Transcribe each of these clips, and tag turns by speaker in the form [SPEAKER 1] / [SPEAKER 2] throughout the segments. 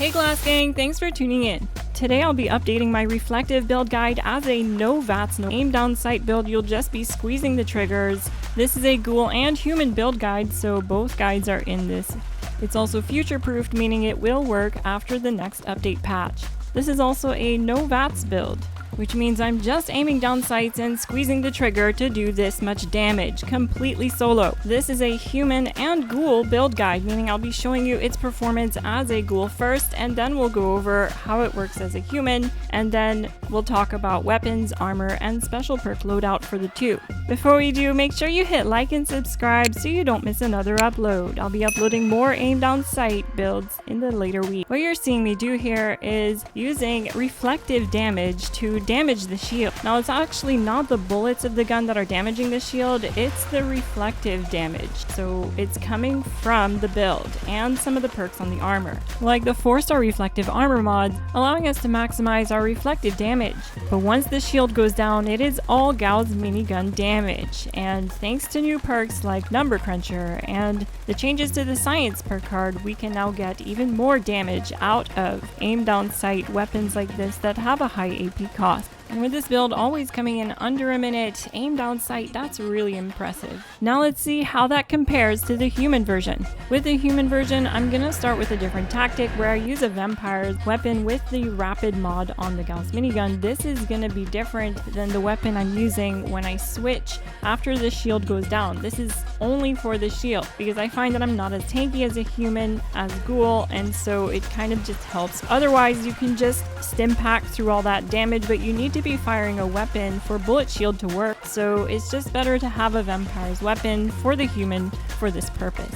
[SPEAKER 1] Hey GlassGang, thanks for tuning in. Today I'll be updating my reflective build guide as a no-VATS, no aim down sight build. You'll just be squeezing the triggers. This is a ghoul and human build guide, so both guides are in this. It's also future-proofed, meaning it will work after the next update patch. This is also a no-VATS build, which means I'm just aiming down sights and squeezing the trigger to do this much damage, completely solo. This is a human and ghoul build guide, meaning I'll be showing you its performance as a ghoul first, and then we'll go over how it works as a human, and then we'll talk about weapons, armor, and special perk loadout for the two. Before we do, make sure you hit like and subscribe so you don't miss another upload. I'll be uploading more aim down sight builds in the later week. What you're seeing me do here is using reflective damage to damage the shield. Now it's actually not the bullets of the gun that are damaging the shield, it's the reflective damage. So it's coming from the build and some of the perks on the armor, like the 4-star reflective armor mods, allowing us to maximize our reflective damage. But once the shield goes down, it is all GAUSS Minigun damage, and thanks to new perks like Number Cruncher and the changes to the science perk card, we can now get even more damage out of aim down sight weapons like this that have a high AP cost. And with this build always coming in under a minute, aim down sight, that's really impressive. Now let's see how that compares to the human version. With the human version, I'm gonna start with a different tactic where I use a vampire's weapon with the rapid mod on the GAUSS Minigun. This is gonna be different than the weapon I'm using when I switch after the shield goes down. This is only for the shield because I find that I'm not as tanky as a human, as ghoul, and so it kind of just helps. Otherwise, you can just stim pack through all that damage, but you need to be firing a weapon for bullet shield to work, so it's just better to have a vampire's weapon for the human for this purpose.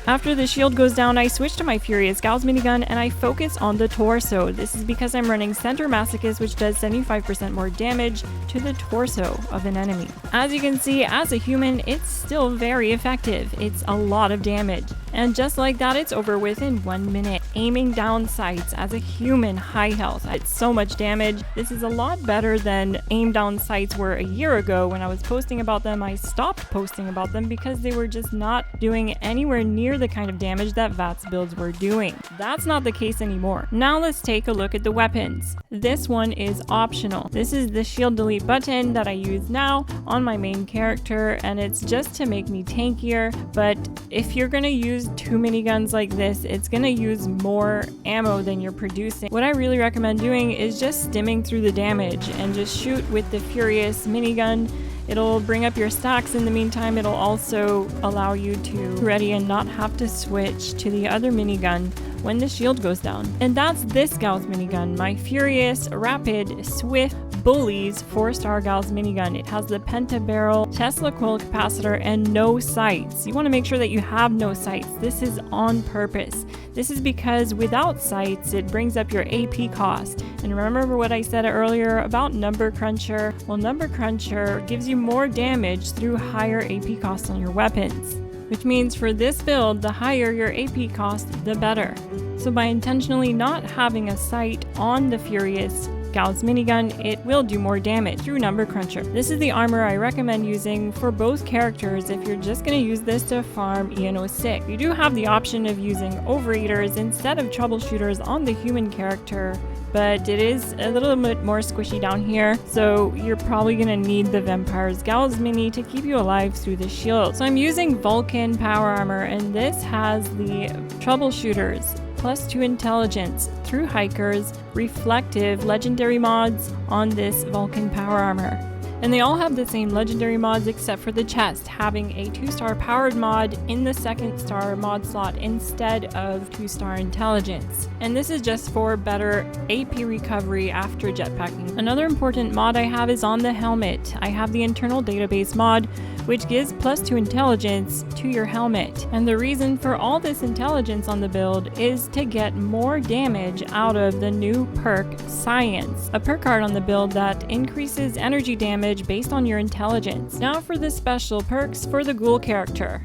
[SPEAKER 1] After the shield goes down, I switch to my Furious GAUSS Minigun and I focus on the torso. This is because I'm running Center Masochist, which does 75% more damage to the torso of an enemy. As you can see, as a human, it's still very effective. It's a lot of damage. And just like that, it's over within 1 minute. Aiming down sights as a human high health, it's so much damage. This is a lot better than aim down sights were a year ago. When I was posting about them, I stopped posting about them because they were just not doing anywhere near the kind of damage that VATS builds were doing. That's not the case anymore. Now let's take a look at the weapons. This one is optional. This is the shield delete button that I use now on my main character, and it's just to make me tankier. But if you're gonna use two miniguns like this, it's gonna use more ammo than you're producing. What I really recommend doing is just stimming through the damage and just shoot with the Furious Minigun. It'll bring up your stacks in the meantime. It'll also allow you to ready and not have to switch to the other minigun when the shield goes down. And that's this GAUSS Minigun, my Furious, Rapid, Swift, Bullies 4-star GAUSS Minigun. It has the penta-barrel, Tesla coil capacitor, and no sights. You want to make sure that you have no sights. This is on purpose. This is because without sights, it brings up your AP cost. And remember what I said earlier about Number Cruncher? Well, Number Cruncher gives you more damage through higher AP costs on your weapons. Which means for this build, the higher your AP cost, the better. So by intentionally not having a sight on the Furious GAUSS Minigun, it will do more damage through Number Cruncher. This is the armor I recommend using for both characters if you're just going to use this to farm EN06. You do have the option of using Overeaters instead of Troubleshooters on the human character, but it is a little bit more squishy down here, so you're probably going to need the Vampire's GAUSS Mini to keep you alive through the shield. So I'm using Vulcan Power Armor, and this has the Troubleshooters +2 intelligence through hikers, reflective legendary mods on this Vulcan Power Armor. And they all have the same legendary mods except for the chest, having a 2-star powered mod in the 2nd-star mod slot instead of 2-star intelligence. And this is just for better AP recovery after jetpacking. Another important mod I have is on the helmet. I have the internal database mod, which gives +2 intelligence to your helmet. And the reason for all this intelligence on the build is to get more damage out of the new perk Science, a perk card on the build that increases energy damage based on your intelligence. Now for the special perks for the ghoul character.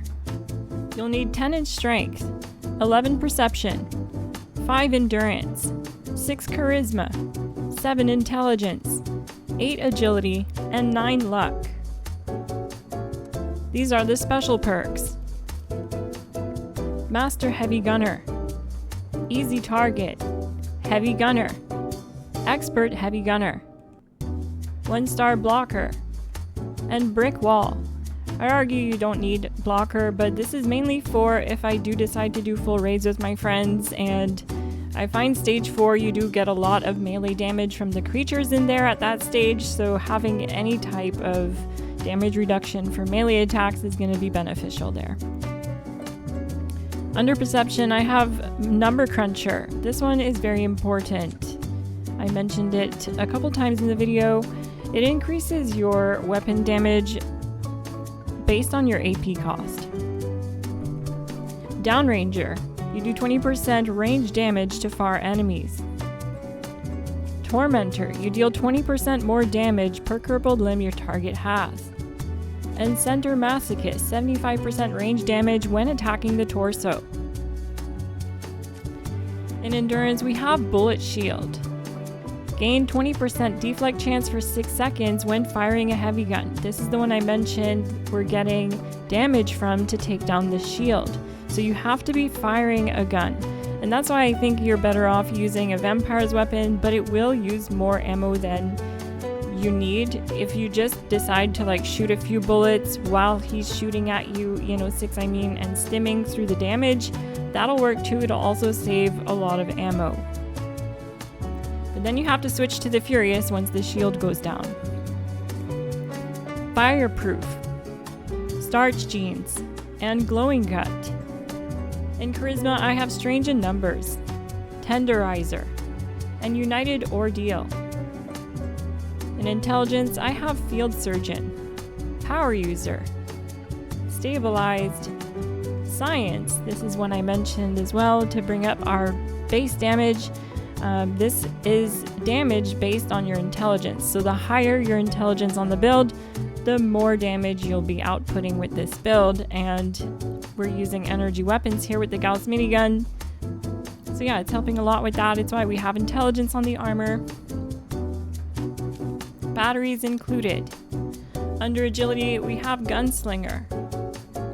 [SPEAKER 1] You'll need 10 in strength, 11 perception, 5 endurance, 6 charisma, 7 intelligence, 8 agility, and 9 luck. These are the special perks. Master Heavy Gunner, Easy Target, Heavy Gunner, Expert Heavy Gunner, 1-star Blocker, and Brick Wall. I argue you don't need Blocker, but this is mainly for if I do decide to do full raids with my friends, and I find stage 4 you do get a lot of melee damage from the creatures in there at that stage, so having any type of damage reduction for melee attacks is going to be beneficial there. Under Perception, I have Number Cruncher. This one is very important. I mentioned it a couple times in the video. It increases your weapon damage based on your AP cost. Downranger, you do 20% range damage to far enemies. Tormentor, you deal 20% more damage per crippled limb your target has. And Center Masochist, 75% range damage when attacking the torso. In Endurance, we have Bullet Shield. Gain 20% deflect chance for 6 seconds when firing a heavy gun. This is the one I mentioned we're getting damage from to take down the shield. So you have to be firing a gun. And that's why I think you're better off using a vampire's weapon, but it will use more ammo than you need. If you just decide to like shoot a few bullets while he's shooting at you, EN06 and stimming through the damage, that'll work too. It'll also save a lot of ammo. But then you have to switch to the Furious once the shield goes down. Fireproof, Starch Jeans, and Glowing Gut. In Charisma, I have Strange in Numbers, Tenderizer, and United Ordeal. In Intelligence, I have Field Surgeon, Power User, Stabilized, Science. This is one I mentioned as well to bring up our base damage. This is damage based on your intelligence. So the higher your intelligence on the build, the more damage you'll be outputting with this build. And we're using energy weapons here with the GAUSS Minigun. So yeah, it's helping a lot with that. It's why we have intelligence on the armor. Batteries included. Under Agility, we have Gunslinger,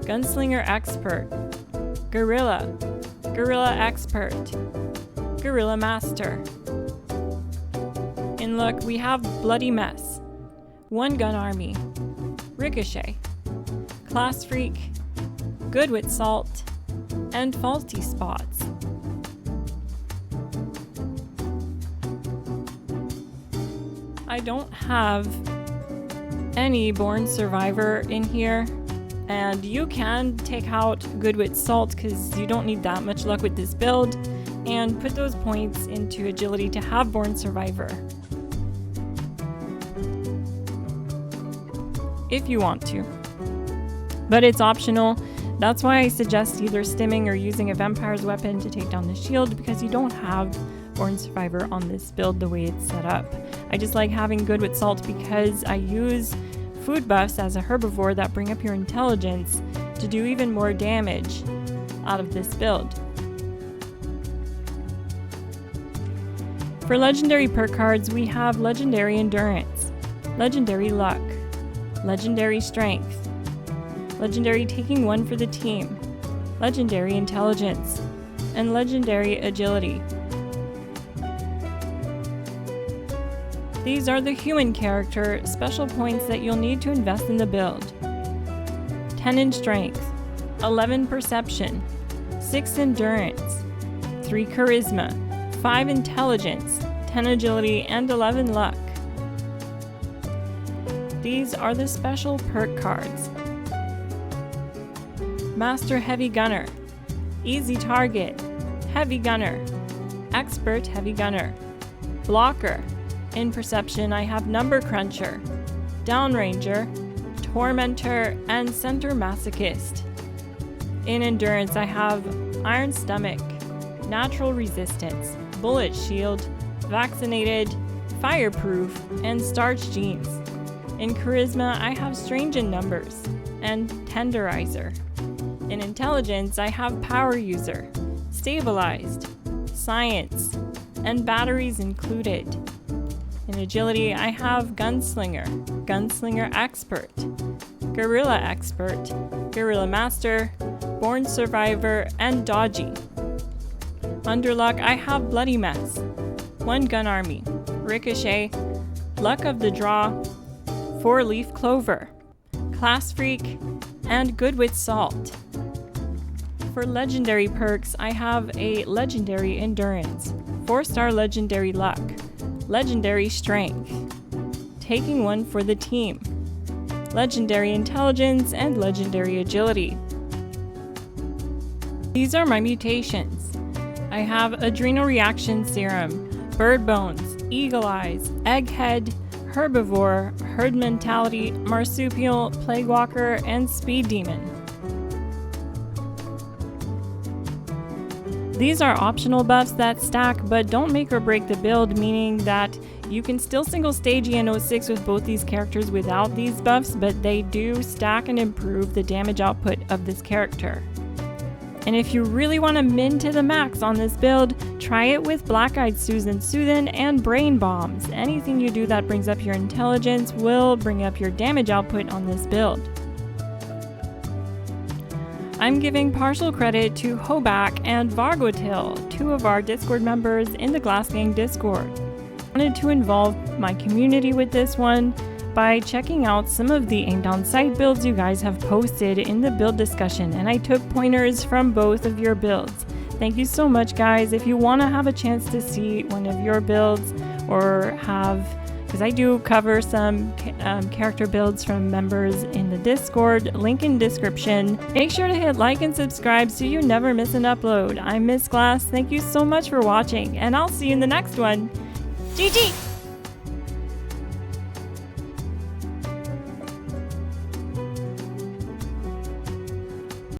[SPEAKER 1] Gunslinger Expert, Guerrilla, Guerrilla Expert, Guerrilla Master. In Look, we have Bloody Mess, One Gun Army, Ricochet, Class Freak, Good with Salt, and Faulty Spots. I don't have any Born Survivor in here, and you can take out Good with Salt because you don't need that much luck with this build, and put those points into Agility to have Born Survivor if you want to, but it's optional. That's why I suggest either stimming or using a vampire's weapon to take down the shield, because you don't have Born Survivor on this build the way it's set up. I just like having Good with Salt because I use food buffs as a herbivore that bring up your intelligence to do even more damage out of this build. For legendary perk cards, we have Legendary Endurance, Legendary Luck, Legendary Strength, Legendary Taking One for the Team, Legendary Intelligence, and Legendary Agility. These are the human character special points that you'll need to invest in the build. 10 in Strength, 11 Perception, 6 Endurance, 3 Charisma, 5 Intelligence, 10 Agility, and 11 Luck. These are the special perk cards. Master Heavy Gunner, Easy Target, Heavy Gunner, Expert Heavy Gunner, Blocker. In Perception, I have Number Cruncher, Downranger, Tormentor, and Center Masochist. In Endurance, I have Iron Stomach, Natural Resistance, Bullet Shield, Vaccinated, Fireproof, and Starch Jeans. In Charisma, I have Strange in Numbers and Tenderizer. In Intelligence, I have Power User, Stabilized, Science, and Batteries Included. In Agility, I have Gunslinger, Gunslinger Expert, Guerrilla Expert, Guerrilla Master, Born Survivor, and Dodgy. Under Luck, I have Bloody Mess, 1 Gun Army, Ricochet, Luck of the Draw, 4-Leaf Clover, Class Freak, and Good with Salt. For legendary perks, I have a Legendary Endurance, 4-star Legendary Luck, Legendary Strength, Taking One for the Team, Legendary Intelligence, and Legendary Agility. These are my mutations. I have Adrenal Reaction Serum, Bird Bones, Eagle Eyes, Egghead, Herbivore, Herd Mentality, Marsupial, Plague Walker, and Speed Demon. These are optional buffs that stack but don't make or break the build, meaning that you can still single stage EN06 with both these characters without these buffs, but they do stack and improve the damage output of this character. And if you really want to min to the max on this build, try it with Black-Eyed Susan Soothin and Brain Bombs. Anything you do that brings up your intelligence will bring up your damage output on this build. I'm giving partial credit to Hoback and Vargotil, 2 of our Discord members in the GlassGang Discord. I wanted to involve my community with this one by checking out some of the aimed on sight builds you guys have posted in the build discussion, and I took pointers from both of your builds. Thank you so much, guys. If you want to have a chance to see one of your builds, or have, because I do cover some character builds from members in the Discord, link in description. Make sure to hit like and subscribe so you never miss an upload. I'm Miss Glass. Thank you so much for watching, and I'll see you in the next one. GG!